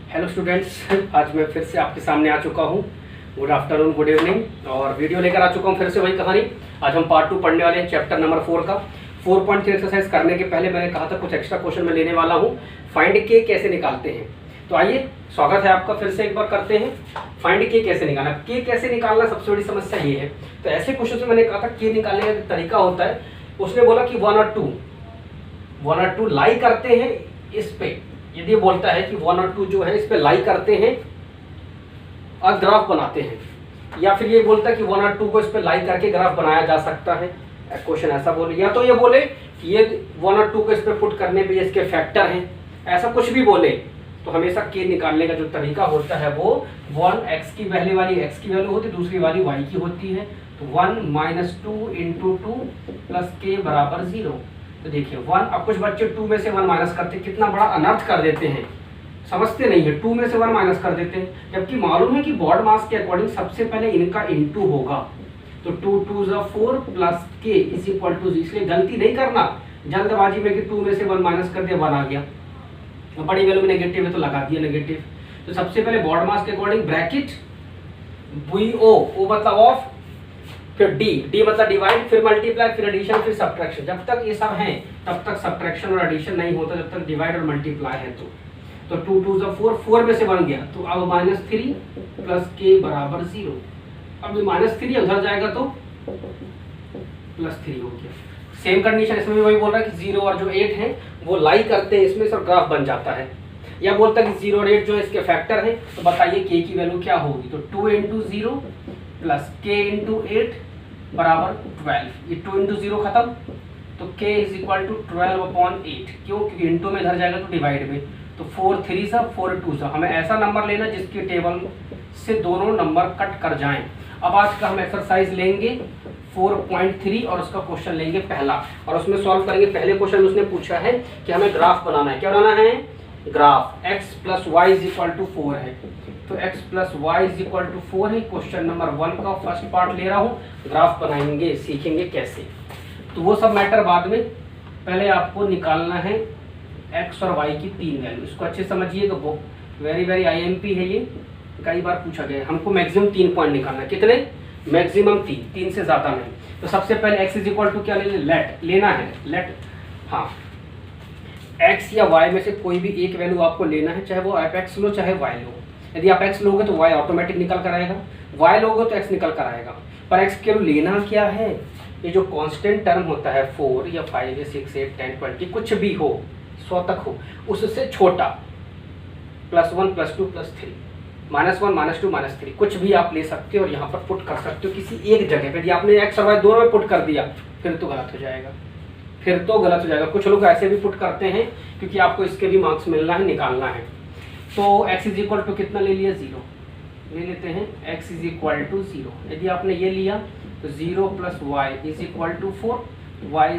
Hello students, आज मैं फिर से आपके सामने आ चुका हूँ। Good afternoon, good evening. और वीडियो लेकर आ चुका हूँ फिर से वही कहानी। आज हम पार्ट 2 पढ़ने वाले हैं, चैप्टर नंबर 4 का। 4.3 एक्सरसाइज करने के पहले मैंने कहा था कुछ एक्स्ट्रा क्वेश्चन मैं लेने वाला हूँ। फाइंड के कैसे निकालते हैं, तो आइए स्वागत है आपका, फिर से एक बार करते हैं। फाइंड के कैसे निकालना, के कैसे निकालना सबसे बड़ी समस्या ये है। तो ऐसे क्वेश्चन में मैंने कहा था के निकालने का तरीका होता है। उसने बोला कि 1 और 2 लाई करते हैं इस पे। यदि बोलता है कि 1 और 2 जो है इस पे लाई करते हैं और ग्राफ बनाते हैं, या फिर ये बोलता है कि 1 और 2 को इस पे लाई करके ग्राफ बनाया जा सकता है। क्वेश्चन ऐसा बोले, या तो ये बोले कि ये 1 और 2 को इस पे पुट करने पे इसके फैक्टर हैं, ऐसा कुछ भी बोले तो हमेशा के निकालने का जो तरीका होता है वो 1 x की पहले वाली x की वैल्यू होती है, दूसरी वाली y की होती है। तो 1 - 2 × 2 + k = 0। तो देखिए 1, अब कुछ बच्चे 2 में से 1 माइनस करते, कितना बड़ा अनर्थ कर देते हैं, समझते नहीं है। 2 में से 1 माइनस कर देते हैं, जबकि मालूम है कि बॉड मास के अकॉर्डिंग सबसे पहले इनका इनटू होगा। तो 2 × 2 = 4 + k = 0। इसलिए गलती नहीं करना जल्दबाजी में कि 2 में से 1 माइनस कर दिया 1 आ गया, बड़ी वैल्यू में नेगेटिव है तो लगा दिया नेगेटिव। तो सबसे पहले बॉड मास के अकॉर्डिंग ब्रैकेट VO, O मतलब ऑफ, फिर D मतलब डिवाइड, फिर मल्टीप्लाई, फिर एडिशन, फिर सब्ट्रैक्शन। जब तक ये सब हैं तब तक सब्ट्रैक्शन और एडिशन नहीं होता, जब तक डिवाइड और मल्टीप्लाई है। तो 2 × 2 = 4, 4 में से 1 गया, तो अब -3 + k = 0। अब ये -3 उधर जाएगा तो +3 हो गया। सेम कंडीशन इसमें भी वही बोल रहा है कि 0 और जो 8 है वो लाई करते हैं इसमें, सब ग्राफ बन जाता है। या बोलता है कि 0 और 8 जो है इसके फैक्टर हैं, तो बताइए k की वैल्यू क्या होगी। तो 2 × 0 + k × 8 = 12। ये 2 × 0 खत्म, तो k = 12/8। क्यों? क्योंकि इंटू में इधर जाएगा तो डिवाइड में। तो 4 3 सा 4 2 सा, हमें ऐसा नंबर लेना जिसके टेबल से दोनों नंबर कट कर जाएं। अब आज का हम एक्सरसाइज लेंगे 4.3 और उसका क्वेश्चन लेंगे पहला, और उसमें सॉल्व करेंगे। पहले क्वेश्चन में उसने पूछा है कि हमें ग्राफ बनाना है। क्या बनाना है? ग्राफ। x + y = 4 है, तो x + y = 4 है। क्वेश्चन नंबर 1 का फर्स्ट पार्ट ले रहा हूँ। ग्राफ बनाएंगे, सीखेंगे कैसे, तो वो सब मैटर बाद में। पहले आपको निकालना है x और y की 3 वैल्यू। इसको अच्छे समझिए, तो वेरी IMP है ये, कई बार पूछा गया है। हमको मैक्सिमम 3 पॉइंट निकालना है। कितने? मैक्सिमम 3 से ज़्यादा नहीं। तो सबसे पहले x = क्या लेना है, लेट, हाँ, x या y में से कोई भी एक वैल्यू आपको लेना है, चाहे वो आप x लो चाहे y लो। यदि आप x लोगे तो y ऑटोमेटिक निकल कर आएगा, y लोगे तो x निकल कर आएगा। पर x के लेना क्या है, ये जो कांस्टेंट टर्म होता है 4 या 5 या 6 8 10 20 कुछ भी हो, 100 तक हो, उससे छोटा, +1 +2 +3, -1 -2 -3 कुछ भी आप ले सकते हो और यहाँ पर पुट कर सकते हो किसी एक जगह पे। यदि आपने x और y दोनों में पुट कर दिया फिर तो गलत हो जाएगा, कुछ लोग ऐसे भी पुट करते हैं क्योंकि आपको इसके भी मार्क्स मिलना है, निकालना है। तो x = कितना ले लिया, 0 ले लेते हैं। x = 0, यदि आपने ये लिया तो 0 + y = 4, y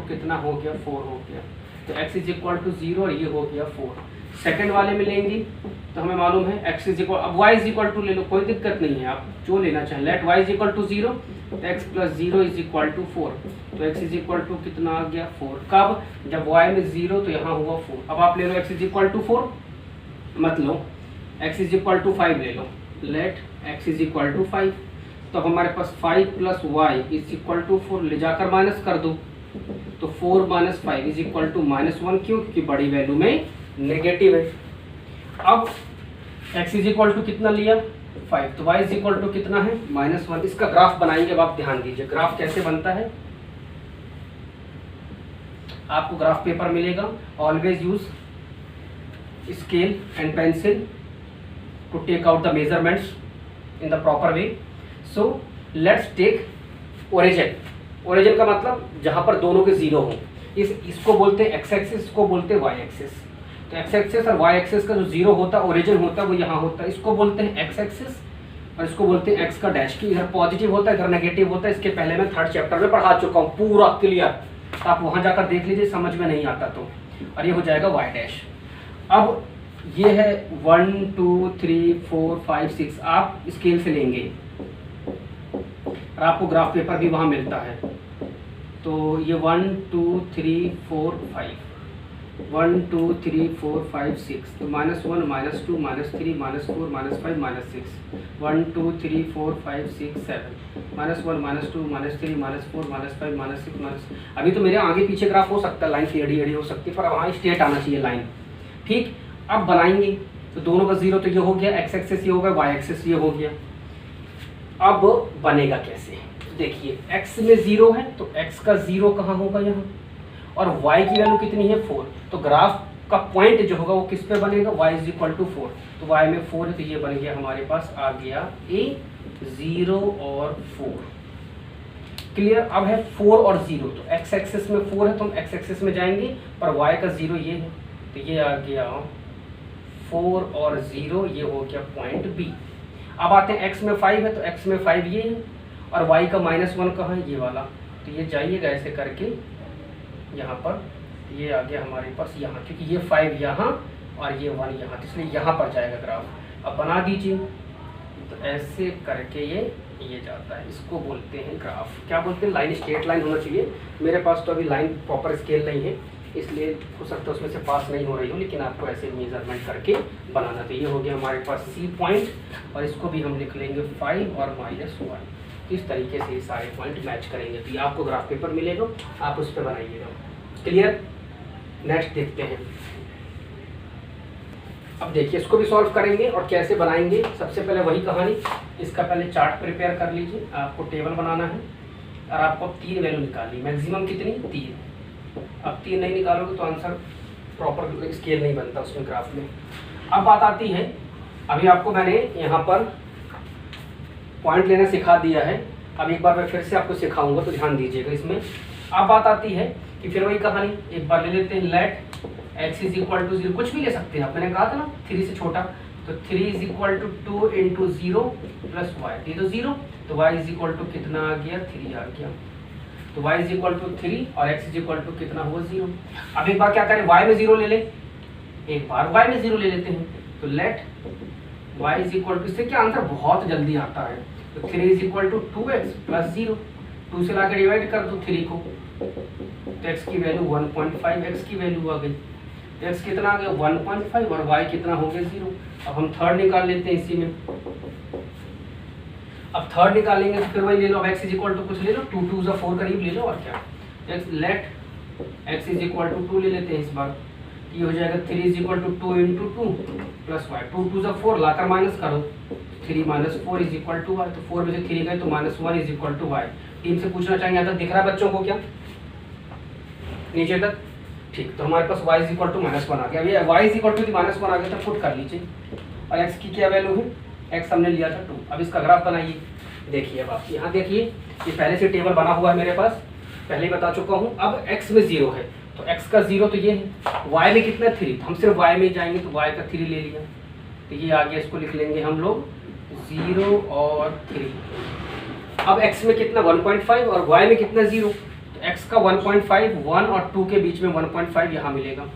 कितना हो गया, 4 हो गया। तो x = 0 और ये हो गया 4। सेकंड वाले में लेंगे तो हमें मालूम है x अब y = ले लो, कोई दिक्कत नहीं है, आप जो लेना चाहें। लेट y = 0, तो x + 0 = 4। तो x कितना आ गया, 4। कब? जब y में 0 तो यहाँ हुआ 4। अब आप ले लो x = 4, मतलब x = 5 ले लो। लेट x = 5, तो हमारे पास 5 + y = 4, ले जाकर माइनस कर दो। तो 4 - 5 = -1। क्यों? क्योंकि बड़ी वैल्यू में नेगेटिव है। अब x = कितना लिया, 5, तो y = कितना है, -1। इसका ग्राफ बनाएंगे। अब आप ध्यान दीजिए ग्राफ कैसे बनता है। आपको ग्राफ पेपर मिलेगा, always use scale and pencil to take out the measurements in the proper way. So let's take origin का मतलब जहां पर दोनों के 0 हो। इसको बोलते हैं x एक्सिस, इसको बोलते हैं y एक्सिस। तो x एक्सिस और y एक्सिस का जो 0 होता है, ओरिजिन होता है, वो यहाँ होता है। इसको बोलते हैं x एक्सिस और इसको बोलते हैं x का डैश, की इधर पॉजिटिव होता है इधर नेगेटिव होता है। इसके पहले मैं 3rd चैप्टर में पढ़ा चुका हूँ पूरा क्लियर, तो आप वहाँ जाकर देख लीजिए, समझ में नहीं आता तो। और ये हो जाएगा y डैश। अब ये है 1 2 3 4 5 6, आप स्केल से लेंगे और आपको ग्राफ पेपर भी वहाँ मिलता है। तो ये 1 2 3 4 5, 1 2 3 4 5 6 तो -1 -2 -3 -4 -5 -6 1 2 3 4 5 6 7 -1 -2 -3 -4 -5 -6 अभी तो मेरे आगे पीछे ग्राफ हो सकता है, लाइन सी एडी हो सकती है, पर वहाँ स्ट्रेट आना चाहिए लाइन। ठीक, अब बनाएंगे तो दोनों का जीरो तो ये हो गया, एक्स एक्सेस ये हो गया, वाई एक्सेस ये हो गया। अब बनेगा कैसे, देखिए x में 0 है तो x का 0 कहाँ होगा यहाँ, और y की वैल्यू कितनी है 4, तो ग्राफ का पॉइंट जो होगा वो किस पे बनेगा, y इज इक्वल टू 4, तो y में 4 है तो ये बन गया हमारे पास आ गया a 0 और 4। क्लियर, अब है 4 और 0, तो x एक्सेस में 4 है तो हम x एक्सेस में जाएंगे, पर y का 0 ये है तो ये आ गया 4 और 0, ये हो गया पॉइंट B। अब आते हैं x में 5 है तो x में 5 ये है, और y का -1 कहाँ है, ये वाला, तो ये जाइएगा ऐसे करके यहाँ पर, ये आ गया हमारे पास यहाँ, क्योंकि ये 5 यहाँ और ये 1 यहाँ, तो इसलिए यहाँ पर जाएगा ग्राफ। अब बना दीजिए, तो ऐसे करके ये जाता है, इसको बोलते हैं ग्राफ। क्या बोलते हैं, लाइन, स्ट्रेट लाइन होना चाहिए। मेरे पास तो अभी लाइन प्रॉपर स्केल नहीं है, इसलिए हो सकता है उसमें से पास नहीं हो रही हो, लेकिन आपको ऐसे मेजरमेंट करके बनाना। तो ये हो गया हमारे पास सी पॉइंट, और इसको भी हम लिख लेंगे 5 और -1। इस तरीके से ये सारे पॉइंट मैच करेंगे तो ये आपको ग्राफ पेपर मिलेगा, आप उस पर बनाइएगा। क्लियर, नेक्स्ट देखते हैं। अब देखिए इसको भी सॉल्व करेंगे और कैसे बनाएंगे। सबसे पहले वही कहानी, इसका पहले चार्ट प्रिपेयर कर लीजिए। आपको टेबल बनाना है और आपको 3 वैल्यू निकालनी, मैक्सिमम कितनी, 3। अब 3 नहीं निकालोगे तो आंसर प्रॉपर स्केल नहीं बनता उसमें, ग्राफ में। अब बात आती है, अभी आपको मैंने यहाँ पर पॉइंट लेना सिखा दिया है, अब एक बार मैं फिर से आपको सिखाऊंगा तो ध्यान दीजिएगा इसमें। अब बात आती है कि फिर वही कहानी, एक बार ले लेते हैं, let x is equal to 0, कुछ भी ले सकते हैं आप, मैंने कहा था ना 3 से छोटा, तो 3 is equal to 2 into 0 plus y, ये तो 0, तो y इज इक्वल टू कितना आ गया, 3 आ गया, तो y इज इक्वल टू 3 और x इज इक्वल टू कितना हुआ, 0। अब एक बार क्या करें, y में 0 ले लें, एक बार y में 0 ले लेते हैं, तो let y is equal to, इससे क्या आंसर बहुत जल्दी आता है, तो 3 is equal to 2x plus 0, 2 से लाकर डिवाइड कर दो 3 को, तो x की वैल्यू 1.5, x की वैल्यू आ गई, x कितना आ गया 1.5 और y कितना हो गया 0। अब हम थर्ड निकाल लेते हैं इसी में, अब थर्ड निकालेंगे तो फिर वही ले लो, अब x इज इक्वल टू कुछ ले लो, 2 2 जा 4 करीब ले लो, और क्या, let x is equal to 2 ले लेते हैं इस बार, ये हो जाएगा 3 is equal to 2 into 2 plus y, 2 2 जा 4 लाकर माइनस करो, 3 minus 4 is equal to y, तो 4 में से 3 गए तो -1 is equal to y. Team से पूछना चाहेंगे यहाँ तक दिख रहा है बच्चों को क्या, नीचे तक, ठीक, तो हमारे पास y इज इक्वल टू -1 आ गया। अभी y इज इक्वल टू -1 आ गया तो पुट कर लीजिए, और x की क्या वैल्यू है, x हमने लिया था 2। अब इसका ग्राफ बनाइए, देखिए अब आप यहाँ देखिए, ये पहले से टेबल बना हुआ है मेरे पास, पहले ही बता चुका हूँ। अब x में 0 है तो x का 0 तो ये है, y में कितना 3, तो हम सिर्फ y में जाएंगे तो y का 3 ले लिया, तो ये आगे इसको लिख लेंगे हम लोग 0 और 3। अब x में कितना 1.5 और y में कितना 0, तो x का 1.5, 1 और 2 के बीच में 1.5 यहाँ मिलेगा,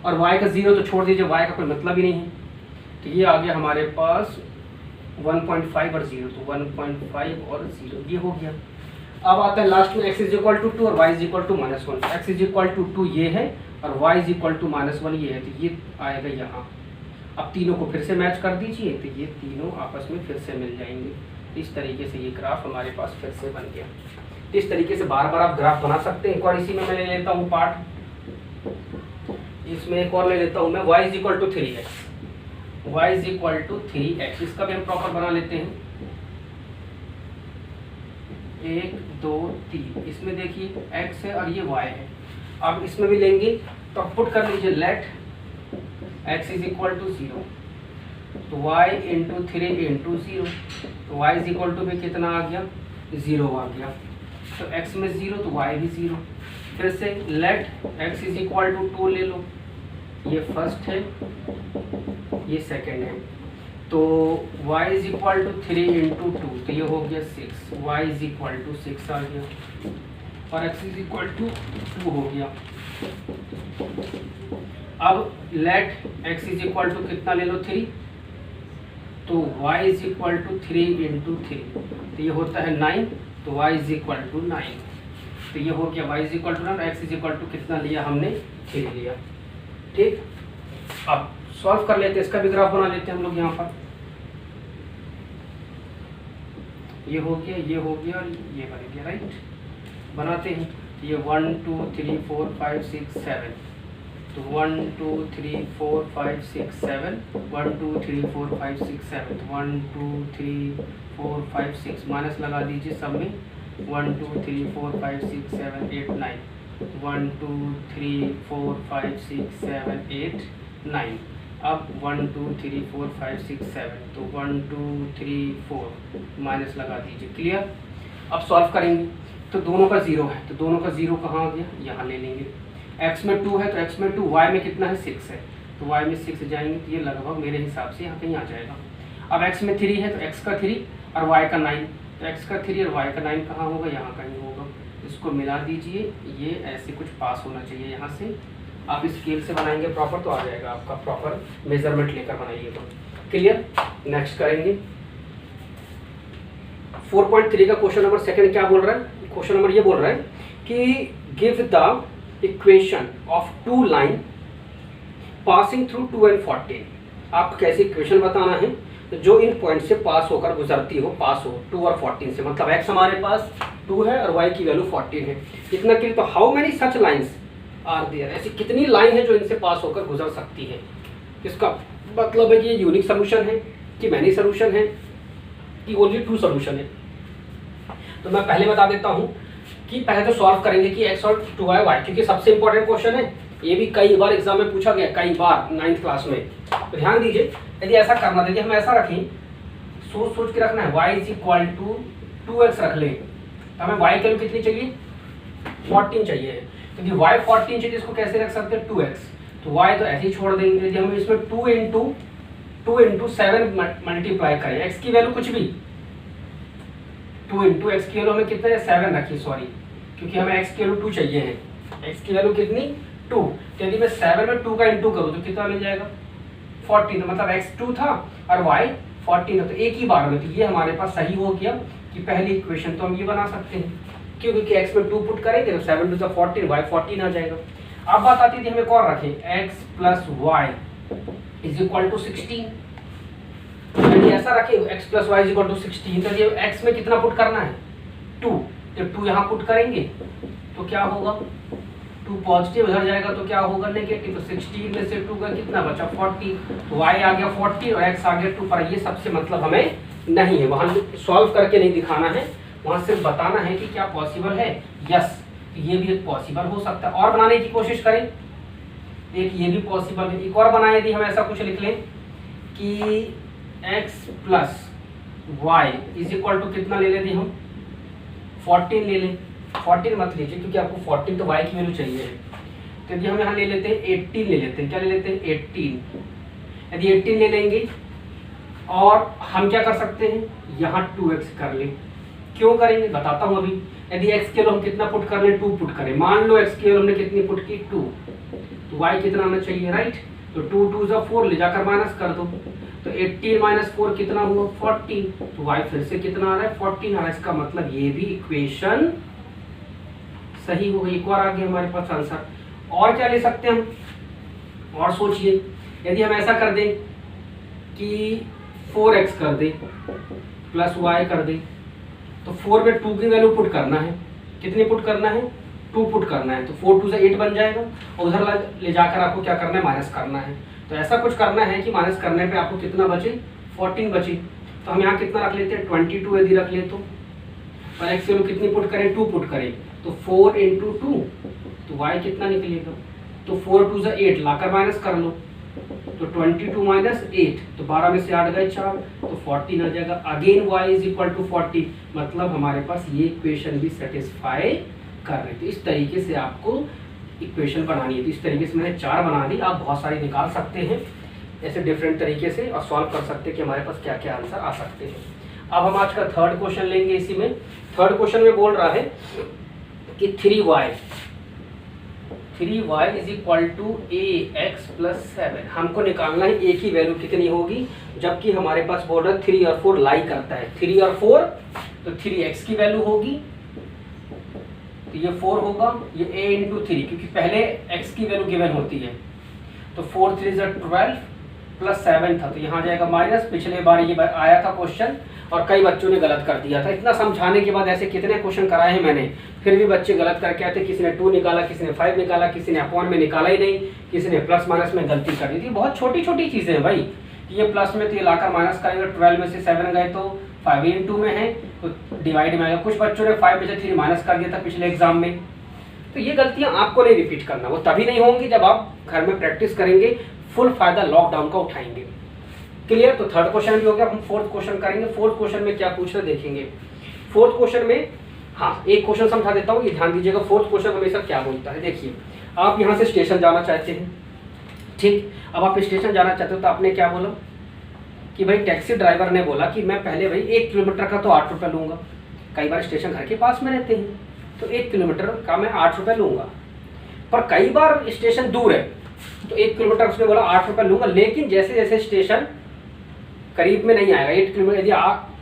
और y का 0 तो छोड़ दीजिए, y का कोई मतलब ही नहीं है, तो ये आ गया हमारे पास 1.5 और 0, तो 1.5 और 0 ये हो गया। अब आता है लास्ट में x इज इक्वल टू 2 और y is equal to -1, x is equal to 2 ये है और y इज इक्वल टू -1 ये है, तो ये आएगा यहाँ। अब तीनों को फिर से मैच कर दीजिए, तो ये तीनों आपस में फिर से मिल जाएंगे। इस तरीके से ये ग्राफ हमारे पास फिर से बन गया। इस तरीके से बार बार आप ग्राफ बना सकते हैं। एक और इसी में मैं ले लेता हूँ पार्ट, इसमें एक और ले लेता हूँ मैं, y is equal to 3x, y is equal to 3x, इसका भी हम प्रॉपर बना लेते हैं, 1 2 3। इसमें देखिए x है और ये y है। अब इसमें भी लेंगे तो पुट कर लीजिए, let x is equal to 0, तो y इंटू 3 इंटू 0, तो y इज इक्वल टू भी कितना आ गया, 0 आ गया, तो x में 0 तो y भी 0। फिर से let x is equal to 2 ले लो, ये फर्स्ट है ये सेकंड है, तो y is equal to 3 into 2, तो ये हो गया 6, y इज इक्वल टू 6 आ गया, और x इज इक्वल टू 2 हो गया। अब let x is equal to कितना ले लो 3, तो y is equal to 3 into 3, तो ये होता है 9, तो y इज इक्वल टू 9, तो ये हो गया y is equal to 9, x is equal to कितना लिया हमने 3 लिया। ठीक, अब सॉल्व कर लेते हैं, इसका भी ग्राफ बना लेते हैं हम लोग यहाँ पर। ये हो गया, ये हो गया और ये बन गया, राइट। बनाते हैं, ये 1 2 3 4 5 6 7, तो 1 2 3 4 5 6 7, 1 2 3 4 5 6 7, 1 2 3 4 5 6, माइनस लगा दीजिए सब में, 1 2 3 4 5 6 7 8 9, 1 2 3 4 5 6 7 8 9। अब 1 2 3 4 5 6 7, तो 1 2 3 4 माइनस लगा दीजिए, क्लियर। अब सॉल्व करेंगे तो दोनों का 0 है, तो दोनों का 0 कहाँ आ गया, यहाँ ले लेंगे। x में 2 है तो x में 2, y में कितना है 6 है, तो y में 6 जाएंगे, तो ये लगभग मेरे हिसाब से यहाँ कहीं आ जाएगा। अब x में 3 है तो x का 3 और y का 9, तो x का 3 और y का 9 कहाँ होगा, यहाँ कहीं होगा। इसको मिला दीजिए, ये ऐसे कुछ पास होना चाहिए यहाँ से। आप स्केल से बनाएंगे प्रॉपर तो आ जाएगा आपका, प्रॉपर मेजरमेंट लेकर बनाइएगा, क्लियर। नेक्स्ट करेंगे 4.3 का क्वेश्चन नंबर सेकंड क्या बोल रहा है, क्वेश्चन नंबर ये बोल रहा है कि give the equation of 2 line passing through 2 and 14। आप कैसे इक्वेशन बताना है जो इन पॉइंट से पास होकर गुजरती हो, पास हो 2 और 14 से, मतलब x हमारे पास 2 है और y की वैल्यू 14 है, इतना क्लियर। तो how many such lines are there, ऐसी कितनी लाइन है जो इनसे पास होकर गुजर सकती है। इसका मतलब है कि ये यूनिक सोल्यूशन है कि मैनी सोल्यूशन है कि ओनली 2 सोल्यूशन है। तो मैं पहले बता देता हूँ कि पहले तो सॉल्व करेंगे कि x और 2y y, क्योंकि सबसे इंपॉर्टेंट क्वेश्चन है, ये भी कई बार एग्जाम में पूछा गया, कई बार 9th क्लास में। तो ध्यान दीजिए, यदि ऐसा करना, देखिए हम ऐसा रखें, सोच सोच के रखना है, y = 2x रख लें, तो हमें y की वैल्यू कितनी चाहिए 14 चाहिए, क्योंकि y 14 चाहिए, इसको कैसे रख सकते हैं 2x, तो y तो ऐसे ही छोड़ देंगे। यदि हम इसमें 2 into 7 मल्टीप्लाई करें, x की वैल्यू कुछ भी 2 into x की वैल्यू हमें कितना है 7 रखिए, सॉरी, क्योंकि हमें x की वैल्यू 2 चाहिए है, x की वैल्यू कितनी 2, तो यदि मैं 7 में 2 का इंटू करूँ तो कितना मिल जाएगा 14, तो मतलब x 2 था और y 14 है, तो एक ही बार में, तो ये हमारे पास सही हो गया कि पहली इक्वेशन तो हम ये बना सकते हैं, क्योंकि x में 2 पुट करेंगे तो 7 2 14, y 14 आ जाएगा। अब बात आती थी हमें कौन रखें, x + y = 16, यदि ऐसा रखे x + y = 16, तो ये x में कितना पुट करना है 2, जब 2 यहाँ पुट करेंगे तो क्या होगा 2 पॉजिटिव इधर जाएगा तो क्या होगा नेगेटिव, तो 16 में से 2 का कितना बचा 40, तो y आ गया 40 और x आ गया 2, पर ये सबसे मतलब हमें नहीं है, वहाँ सॉल्व करके नहीं दिखाना है, वहाँ सिर्फ बताना है कि क्या पॉसिबल है, यस ये भी एक पॉसिबल हो सकता है। और बनाने की कोशिश करें, एक ये भी पॉसिबल है, एक और बनाए यदि हम ऐसा कुछ लिख लें कि x + y = कितना ले लेते हम 14 ले लें, 14 मत लीजिए क्योंकि आपको 14 तो y की वैल्यू चाहिए है, तो यदि हम यहाँ ले लेते हैं 18 ले लेते हैं, क्या ले लेते हैं 18, यदि 18 ले लेंगे और हम क्या कर सकते हैं यहाँ 2x कर लें, क्यों करेंगे बताता हूँ अभी। यदि x के लिए हम कितना पुट कर लें 2 पुट करें, मान लो x के लिए हमने कितनी पुट की 2, तो y कितना आना चाहिए राइट, तो 2 2 = 4, ले जाकर माइनस कर दो, तो 18 - 4 कितना हुआ 14, तो y फिर से कितना आ रहा है 14 आ रहा है, इसका मतलब ये भी इक्वेशन सही हो गई, एक और आ गया हमारे पास आंसर। और क्या ले सकते हैं हम, और सोचिए, यदि हम ऐसा कर दें कि 4x कर दें + y कर दें, तो 4 में 2 की वैल्यू पुट करना है, कितनी पुट करना है 2 पुट करना है, तो 4 2 = 8 बन जाएगा, और उधर ले जाकर आपको क्या करना है माइनस करना है, तो ऐसा कुछ करना है कि माइनस करने पे आपको कितना बचे 14 बचे, तो हम यहाँ कितना रख लेते हैं 22 यदि रख ले, तो पर x की वैल्यू कितनी पुट करें 2 पुट करें, तो 4 × 2, तो y कितना निकलेगा, तो 4 2 = 8, लाकर माइनस कर लो, तो 22 - 8, तो 12 में से 8 गए 4, तो 14 आ जाएगा। अगेन y = 40, मतलब हमारे पास ये इक्वेशन भी सेटिस्फाई कर रही थी। इस तरीके से आपको इक्वेशन बनानी है, तो इस तरीके से मैंने 4 बना दी, आप बहुत सारी निकाल सकते हैं ऐसे डिफरेंट तरीके से और सॉल्व कर सकते हैं कि हमारे पास क्या क्या आंसर आ सकते हैं। अब हम आज का थर्ड क्वेश्चन लेंगे। इसी में थर्ड क्वेश्चन में बोल रहा है कि 3y = ax + 7, हमको निकालना है a की वैल्यू कितनी होगी, जबकि हमारे पास बोल रहा है 3 और 4 लाई करता है, 3 और 4, तो 3x की वैल्यू होगी, तो ये 4 होगा, ये a × 3, क्योंकि पहले x की वैल्यू गिवन होती है, तो 4 3 12 प्लस 7 था, तो यहाँ जाएगा माइनस। पिछले बार ये आया था क्वेश्चन और कई बच्चों ने गलत कर दिया था। इतना समझाने के बाद ऐसे कितने क्वेश्चन कराए हैं मैंने, फिर भी बच्चे गलत करके आते। किसी ने 2 निकाला, किसी ने 5 निकाला, किसी ने अपॉन में निकाला ही नहीं, किसी ने प्लस माइनस में गलती कर दी थी। बहुत छोटी छोटी चीज़ें हैं भाई, ये प्लस में तो ये लाकर माइनस करेंगे, 12 में से 7 गए तो 5 इंटू में है तो डिवाइड में आएगा। कुछ बच्चों ने 5 में से 3 माइनस कर दिया था पिछले एग्जाम में। तो ये गलतियां आपको नहीं रिपीट करना, वो तभी नहीं होंगी जब आप घर में प्रैक्टिस करेंगे, फुल फायदा लॉकडाउन का उठाएंगे। क्लियर? तो थर्ड क्वेश्चन भी हो गया। हम फोर्थ क्वेश्चन करेंगे। फोर्थ क्वेश्चन में क्या पूछ रहे देखेंगे। फोर्थ क्वेश्चन में हाँ एक क्वेश्चन समझा देता हूँ, ये ध्यान दीजिएगा। फोर्थ क्वेश्चन हमेशा क्या बोलता है, देखिए आप यहाँ से स्टेशन जाना चाहते हैं, ठीक। अब आप स्टेशन जाना चाहते हो तो आपने क्या बोला कि भाई टैक्सी ड्राइवर ने बोला कि मैं पहले भाई 1 किलोमीटर का तो 8 रुपये लूँगा। कई बार स्टेशन घर के पास में रहते हैं तो 1 किलोमीटर का मैं 8 रुपये लूँगा, पर कई बार स्टेशन दूर है तो 1 किलोमीटर उसने बोला 8 रुपये लूँगा। लेकिन जैसे जैसे स्टेशन करीब में नहीं आएगा, 8 किलोमीटर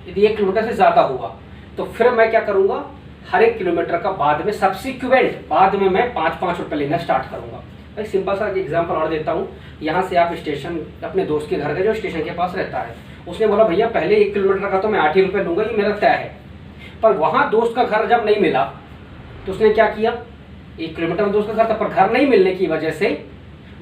यदि 1 किलोमीटर से ज़्यादा हुआ तो फिर मैं क्या करूँगा, हर 1 किलोमीटर का बाद में सब्सिक्वेंट बाद में मैं 5-5 रुपये लेना स्टार्ट करूँगा। भाई सिंपल सा एग्जांपल और देता हूँ। यहाँ से आप स्टेशन अपने दोस्त के घर गए जो स्टेशन के पास रहता है, उसने बोला भैया पहले 1 किलोमीटर का तो मैं 8 ही रुपये लूँगा, ये मेरा तय है। पर वहाँ दोस्त का घर जब नहीं मिला तो उसने क्या किया, 1 किलोमीटर में दोस्त का घर था पर घर नहीं मिलने की वजह से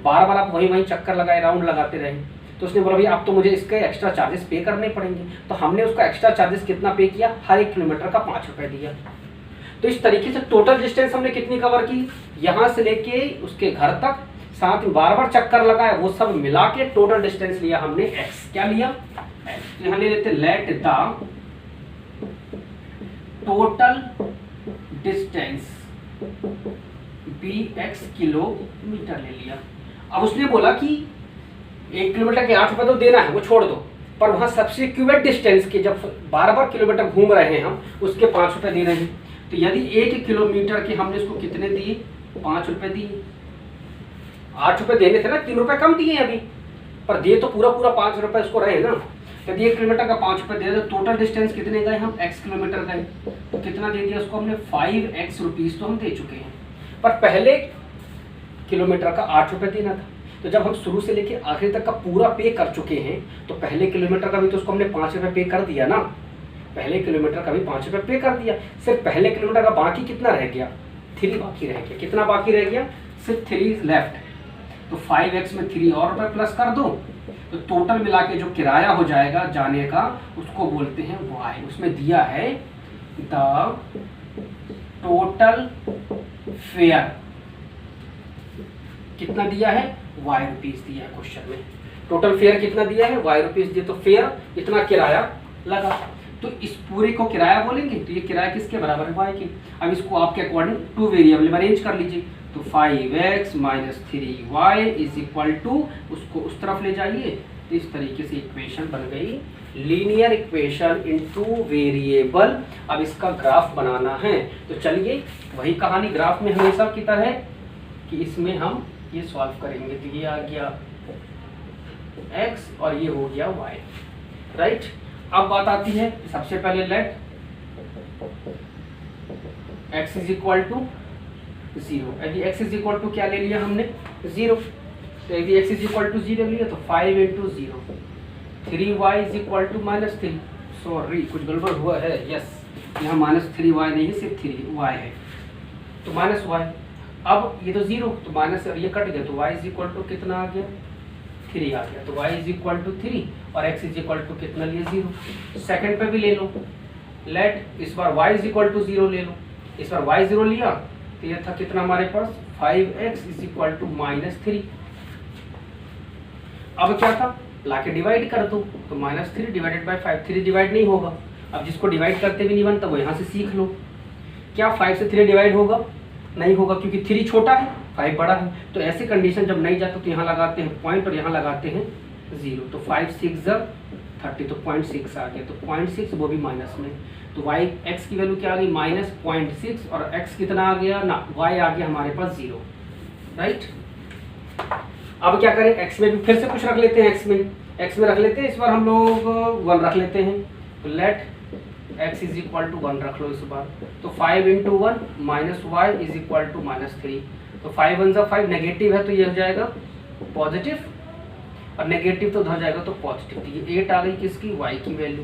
बार बार आप वहीं चक्कर लगाए, राउंड लगाते रहे। तो उसने बोला भैया अब तो मुझे इसके एक्स्ट्रा चार्जेस पे करने पड़ेंगे। तो हमने उसका एक्स्ट्रा चार्जेस कितना पे किया, हर 1 किलोमीटर का 5 रुपये दिया। तो इस तरीके से टोटल डिस्टेंस हमने कितनी कवर की, यहाँ से लेके उसके घर तक, साथ में बार बार चक्कर लगाए, वो सब मिला के टोटल डिस्टेंस लिया हमने x। क्या लिया, x। यहाँ ले लेते let the total distance be x kilometre ले लिया। अब उसने बोला कि 1 किलोमीटर के 8 रुपये तो देना है, वो छोड़ दो, पर वहाँ सब्सिक्वेंट डिस्टेंस के जब बार बार किलोमीटर घूम रहे हैं हम, उसके 5 रुपये दे रहे हैं। तो यदि 1 किलोमीटर के हमने उसको कितने दिए, 5 रुपये दिए। 8 रुपये देने थे ना, 3 रुपये कम दिए अभी, पर दे तो पूरा 5 रुपये उसको रहे ना। यदि 1 किलोमीटर का 5 रुपये दे तो टोटल डिस्टेंस कितने गए हम, x किलोमीटर गए, तो कितना दे दिया उसको हमने, 5x रुपीज़ तो हम दे चुके हैं। पर पहले किलोमीटर का 8 रुपये देना था। तो जब हम शुरू से लेके आखिर तक का पूरा पे कर चुके हैं तो पहले किलोमीटर का भी तो उसको हमने 5 रुपये पे कर दिया ना, पहले किलोमीटर का भी 5 रुपये पे कर दिया। सिर्फ पहले किलोमीटर का बाकी कितना रह गया, 3 बाकी रह गया। कितना बाकी रह गया, सिर्फ 3 लेफ्ट। तो 5x में 3 और रुपये प्लस कर दो, तो टोटल मिला के जो किराया हो जाएगा जाने का उसको बोलते हैं y। उसमें दिया है द टोटल फेयर, कितना दिया है, y रुपीज़ दिया है क्वेश्चन में। टोटल फेयर कितना दिया है, y रुपीज़ दिया, तो फेयर इतना किराया लगा। तो इस पूरे को किराया बोलेंगे, तो ये किराया किसके बराबर है, y के। अब इसको आपके अकॉर्डिंग 2 वेरिएबल में अरेंज कर लीजिए। तो 5x minus 3y is equal to, उसको उस तरफ ले जाइए, तो इस तरीके से इक्वेशन बन गई, लीनियर इक्वेशन इन 2 वेरिएबल। अब इसका ग्राफ बनाना है, तो चलिए वही कहानी ग्राफ में हमेशा की तरह कि इसमें हम ये सॉल्व करेंगे। तो ये आ गया x और ये हो गया y, राइट। अब बात आती है, सबसे पहले let x is equal to 0। यदि x इज इक्वल टू क्या ले लिया हमने, 0। तो यदि x इज इक्वल टू 0 लिया तो 5 into 0, 3y is equal to -3। Sorry कुछ गड़बड़ हुआ है, यस यहाँ -3y नहीं है, सिर्फ 3y है, तो -y। अब ये तो 0 तो माइनस और ये कट गया, तो y इज इक्वल टू कितना आ गया, 3 आ गया। तो y इज इक्वल टू 3 और x इज इक्वल टू कितना लिया, 0। सेकंड पे भी ले लो, लेट इस बार y इज इक्वल टू 0 ले लो। इस बार y 0 लिया तो ये था कितना हमारे पास, 5x इज इक्वल टू -3। अब क्या था, लाके डिवाइड कर दो, तो -3 डिवाइडेड बाई 5, 3 डिवाइड नहीं होगा। अब जिसको डिवाइड करते भी नहीं बनता वो यहाँ से सीख लो, क्या 5 से 3 डिवाइड होगा, नहीं होगा, क्योंकि 3 छोटा है 5 बड़ा है। तो ऐसी कंडीशन जब नहीं जाती तो यहाँ लगाते हैं पॉइंट और यहाँ लगाते हैं 0। तो 5 6 30, तो 0.6 आ गया, तो 0.6 वो भी माइनस में। तो y x की वैल्यू क्या आ गई, -0.6 और x कितना आ गया ना, y आ गया हमारे पास 0, राइट। अब क्या करें, x में भी फिर से कुछ रख लेते हैं, x में रख लेते हैं, इस बार हम लोग 1 रख लेते हैं। तो let x is equal to 1 रख लो इस बार। तो 5 into 1 minus y is equal to -3। तो 5 1 5 नेगेटिव है तो ये हो जाएगा पॉजिटिव, और नेगेटिव तो उधर जाएगा तो पॉजिटिव। तो ये 8 आ गई किसकी, y की वैल्यू।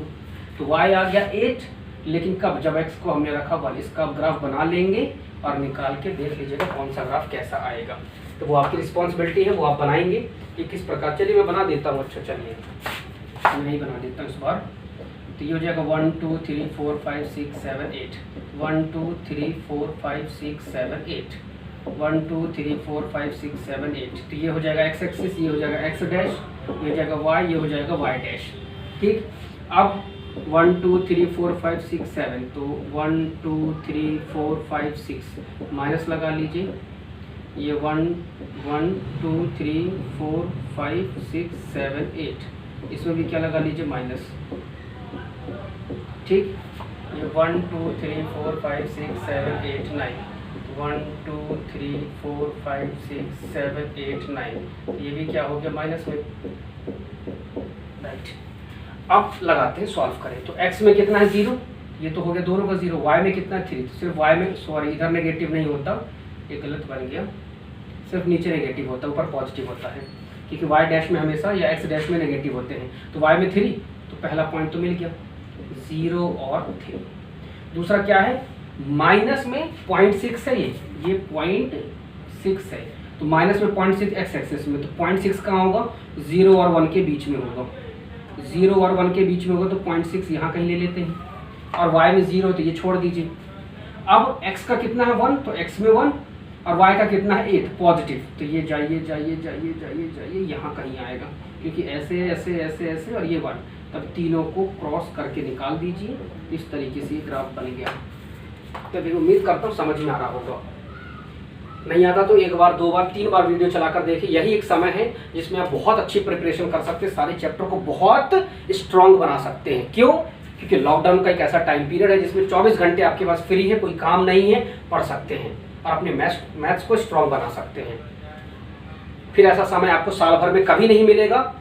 तो y आ गया 8, लेकिन कब, जब x को हमने रखा 1। इसका आप ग्राफ बना लेंगे और निकाल के देख लीजिएगा कौन सा ग्राफ कैसा आएगा। तो वो आपकी रिस्पॉन्सिबिलिटी है, वो आप बनाएंगे कि किस प्रकार। चलिए मैं बना देता हूँ। अच्छा चलिए मैं ही बना देता हूँ इस बार। तो ये हो जाएगा 1 2 3 4 5 6 7 8, 1 2 3 4 5 6 7 8, 1 2 3 4 5 6 7 8। तो ये हो जाएगा एक्स एक्सिस, ये हो जाएगा एक्स डैश, ये हो जाएगा वाई, ये हो जाएगा वाई डैश। ठीक, अब 1 2 3 4 5 6 7, तो 1 2 3 4 5 6 माइनस लगा लीजिए। ये 1 1 2 3 4 5 6 7 8, इसमें भी क्या लगा लीजिए, माइनस। ठीक, ये 1 2 3 4 5 6 7 8 9, 1 2 3 4 5 6 7 8 9, ये भी क्या हो गया, माइनस में। राइट, अब लगाते हैं, सॉल्व करें। तो x में कितना है 0, ये तो हो गया दोनों का 0। y में कितना है 3, तो सिर्फ y में, सॉरी इधर नेगेटिव नहीं होता, ये गलत बन गया, सिर्फ नीचे नेगेटिव होता है, ऊपर पॉजिटिव होता है, क्योंकि y डैश में हमेशा या x डैश में नेगेटिव होते हैं। तो y में 3, तो पहला पॉइंट तो मिल गया 0 और 3। दूसरा क्या है, माइनस में 0.6 है, ये 0.6 है, तो माइनस में 0.6 एक्स एक्सिस में, तो 0.6 कहाँ होगा, 0 और 1 के बीच में होगा। 0 और 1 के बीच में होगा तो 0.6 यहाँ कहीं ले लेते हैं, और y में 0 तो ये छोड़ दीजिए। अब x का कितना है 1, तो x में 1, और y का कितना है 8 पॉजिटिव, तो ये जाइए जाइए जाइए जाइए जाइए यहाँ कहीं आएगा, क्योंकि ऐसे ऐसे ऐसे ऐसे और ये 1, तब तीनों को क्रॉस करके निकाल दीजिए। इस तरीके से ग्राफ बन गया। तो फिर उम्मीद करता हूँ समझ में आ रहा होगा। नहीं आता तो 1 बार 2 बार 3 बार वीडियो चलाकर देखिए। यही एक समय है जिसमें आप बहुत अच्छी प्रिपरेशन कर सकते हैं, सारे चैप्टर को बहुत स्ट्रांग बना सकते हैं। क्यों, क्योंकि लॉकडाउन का एक ऐसा टाइम पीरियड है जिसमें 24 घंटे आपके पास फ्री है, कोई काम नहीं है, पढ़ सकते हैं और अपने मैथ्स को स्ट्रांग बना सकते हैं। फिर ऐसा समय आपको साल भर में कभी नहीं मिलेगा।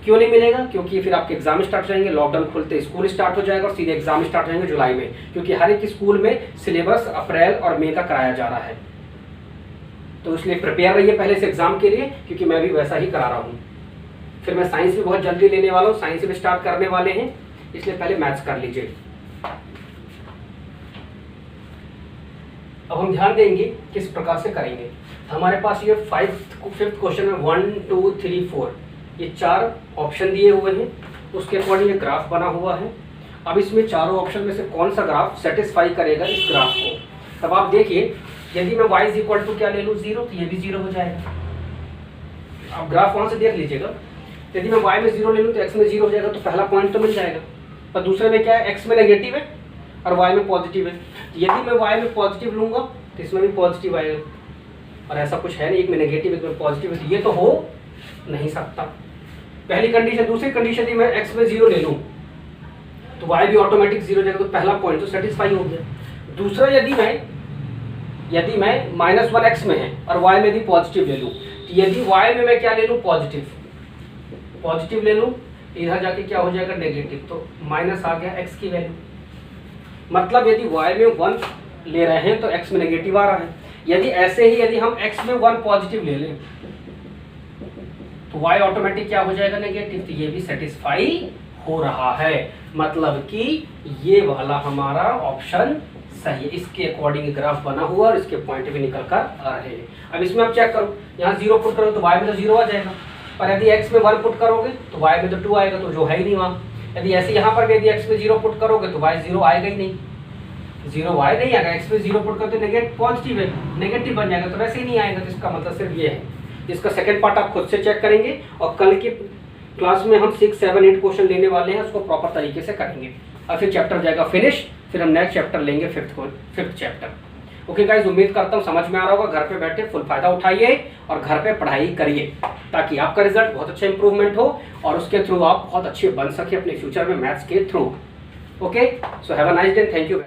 क्यों नहीं मिलेगा, क्योंकि फिर आपके एग्जाम स्टार्ट हो जाएंगे, लॉकडाउन खुलते स्कूल स्टार्ट हो जाएगा और सीधे एग्जाम स्टार्ट हो जाएंगे जुलाई में, क्योंकि हर एक स्कूल में सिलेबस अप्रैल और मई का कराया जा रहा है। तो इसलिए प्रिपेयर रहिए पहले से एग्जाम के लिए, क्योंकि मैं भी वैसा ही करा रहा हूँ। फिर मैं साइंस भी बहुत जल्दी लेने वाला हूँ, साइंस भी स्टार्ट करने वाले हैं, इसलिए पहले मैथ्स कर लीजिए। अब हम ध्यान देंगे किस प्रकार से करेंगे। हमारे पास ये 5th क्वेश्चन में 1 2 3 4 ये 4 ऑप्शन दिए हुए हैं, उसके अकॉर्डिंग ये ग्राफ बना हुआ है। अब इसमें चारों ऑप्शन में से कौन सा ग्राफ सेटिस्फाई करेगा इस ग्राफ को, तब आप देखिए। यदि मैं y इक्वल टू क्या ले लूँ 0, तो ये भी 0 हो जाएगा। आप ग्राफ वहाँ से देख लीजिएगा। यदि मैं y में 0 ले लूँ तो x में 0 हो जाएगा, तो पहला पॉइंट तो मिल जाएगा। पर दूसरे में क्या है, x में नेगेटिव है और y में पॉजिटिव है। यदि मैं y में पॉजिटिव लूँगा तो इसमें भी पॉजिटिव आएगा, और ऐसा कुछ है नहीं, एक में नेगेटिव एक में पॉजिटिव है, तो ये तो हो नहीं सकता। पहली कंडीशन। दूसरी कंडीशन यदि मैं x में 0 ले लूँ तो y भी ऑटोमेटिक 0 हो जाएगा, तो पहला पॉइंट तो सेटिस्फाई हो गया। दूसरा, यदि मैं -1x में है और y में भी पॉजिटिव ले लूँ, तो यदि y में मैं क्या ले लूँ, पॉजिटिव ले लूँ, इधर जाके क्या हो जाएगा, नेगेटिव, तो माइनस आ गया x की वैल्यू। मतलब यदि y में 1 ले रहे हैं तो x में नेगेटिव आ रहा है। यदि ऐसे ही यदि हम x में 1 पॉजिटिव ले लें तो y ऑटोमेटिक क्या हो जाएगा, नेगेटिव, तो ये भी सेटिस्फाई हो रहा है। मतलब कि ये वाला हमारा ऑप्शन सही है। इसके अकॉर्डिंग ग्राफ बना हुआ और इसके पॉइंट भी निकल कर आ रहे हैं। अब इसमें आप चेक करो, यहाँ 0 पुट करो तो y में तो 0 आ जाएगा, पर यदि x में 1 पुट करोगे तो y में तो 2 आएगा, तो जो है ही नहीं वहाँ। यदि ऐसे यहाँ पर भी यदि x में 0 पुट करोगे तो y 0 आएगा ही नहीं, 0 y नहीं आएगा। x में 0 पुट करते नेगेटिव पॉजिटिव है, नेगेटिव बन जाएगा, तो वैसे ही नहीं आएगा। तो इसका मतलब सिर्फ ये है। इसका सेकंड पार्ट आप खुद से चेक करेंगे, और कल की क्लास में हम 6 7 8 क्वेश्चन लेने वाले हैं, उसको प्रॉपर तरीके से करेंगे और फिर चैप्टर जाएगा फिनिश। फिर हम नेक्स्ट चैप्टर लेंगे, 5th चैप्टर। ओके गाइस, उम्मीद करता हूँ समझ में आ रहा होगा। घर पे बैठे फुल फायदा उठाइए और घर पे पढ़ाई करिए, ताकि आपका रिजल्ट बहुत अच्छा इंप्रूवमेंट हो और उसके थ्रू आप बहुत अच्छे बन सके अपने फ्यूचर में मैथ्स के through. Okay, so have a nice day, thank you.